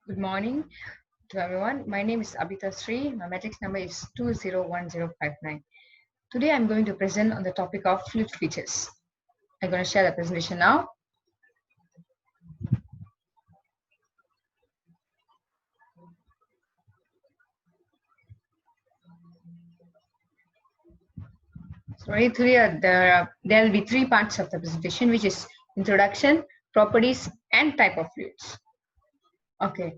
Good morning to everyone. My name is Abhita Sri. My matrix number is 201059. Today I'm going to present on the topic of fluid features. I'm going to share the presentation now. So today there will be three parts of the presentation, which is introduction, properties, and type of fluids. Okay,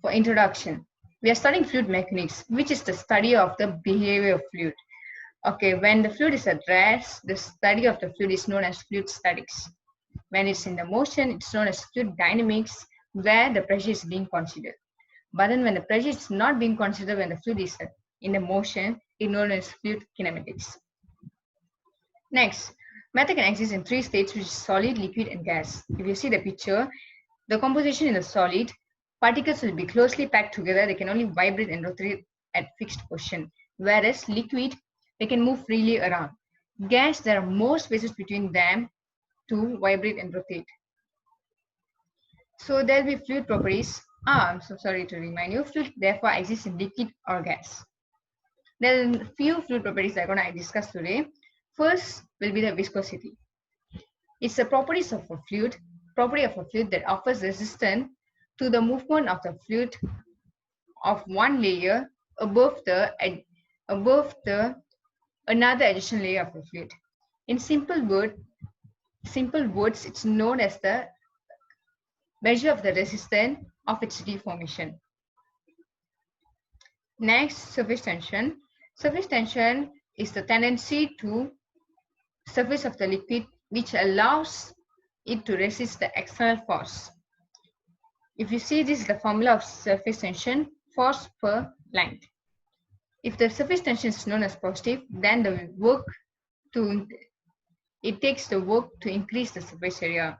for introduction, we are studying fluid mechanics, which is the study of the behavior of fluid. Okay, when the fluid is at rest, the study of the fluid is known as fluid statics. When it's in the motion, it's known as fluid dynamics, where the pressure is being considered. But then when the pressure is not being considered when the fluid is in the motion, it's known as fluid kinematics. Next, matter can exist in three states, which is solid, liquid, and gas. If you see the picture, the composition in the solid, particles will be closely packed together. They can only vibrate and rotate at fixed position. Whereas liquid, they can move freely around. Gas, there are more spaces between them to vibrate and rotate. So there will be fluid properties. I'm so sorry to remind you, fluid therefore exists in liquid or gas. There are few fluid properties I'm going to discuss today. First will be the viscosity. It's the properties of a fluid, property of a fluid that offers resistance to the movement of the fluid of one layer above the another adjacent layer of the fluid. In simple words, it's known as the measure of the resistance of its deformation. Next, surface tension. Surface tension is the tendency to surface of the liquid which allows it to resist the external force. If you see, this is the formula of surface tension, force per length. If the surface tension is known as positive, then it takes the work to increase the surface area.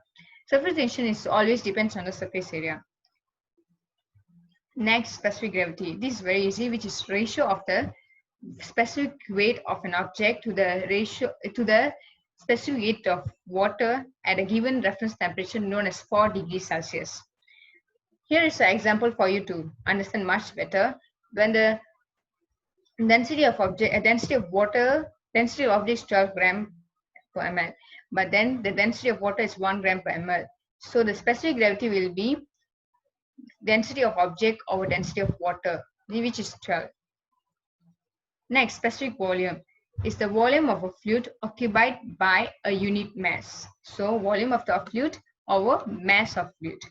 Surface tension is always depends on the surface area. Next, specific gravity. This is very easy, which is ratio of the specific weight of an object to the specific weight of water at a given reference temperature known as 4 degrees Celsius. Here is an example for you to understand much better. When the density of objects is 12 gram per ml, but then the density of water is 1 gram per ml. So the specific gravity will be density of object over density of water, which is 12. Next, specific volume is the volume of a fluid occupied by a unit mass. So volume of the fluid over mass of fluid,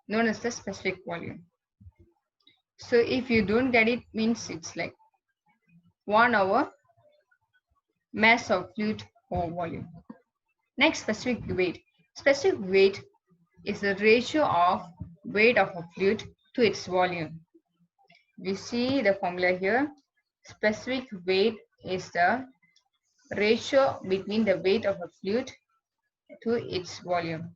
known as the specific volume. So if you don't get it, means it's like 1 over mass of fluid over volume. Next, specific weight. Specific weight is the ratio of weight of a fluid to its volume. We see the formula here. Specific weight is the ratio between the weight of a fluid to its volume.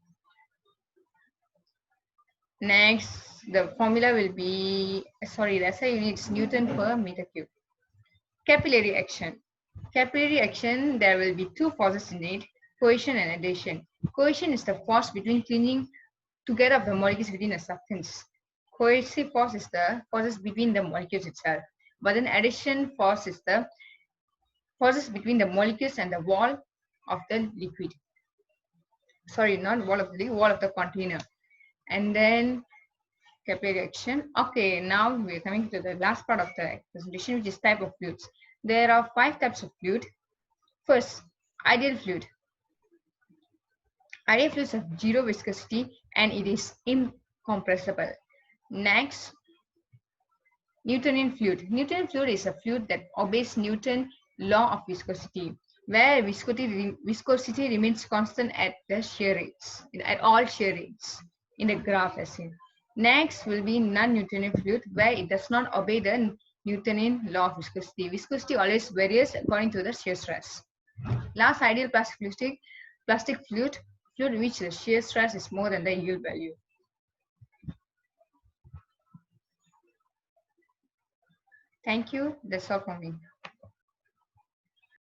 Next, the formula will be, that's a unit Newton per meter cube. Capillary action. Capillary action, there will be two forces in it, cohesion and adhesion. Cohesion is the force between clinging together of the molecules within a substance. Cohesive force is the forces between the molecules itself. But then adhesion force is the forces between the molecules and the wall of the liquid. Sorry, not wall of the liquid, wall of the container. And then capillary action. Okay, now we're coming to the last part of the presentation, which is type of fluids. There are 5 types of fluid. First, ideal fluid. Ideal fluids have zero viscosity and it is incompressible. Next, Newtonian fluid. Newtonian fluid is a fluid that obeys Newton's law of viscosity, where viscosity remains constant at the shear rates, at all shear rates in the graph as seen. Next will be non-Newtonian fluid, where it does not obey the Newtonian law of viscosity. Viscosity always varies according to the shear stress. Last, ideal plastic fluid which the shear stress is more than the yield value. Thank you. That's all from me.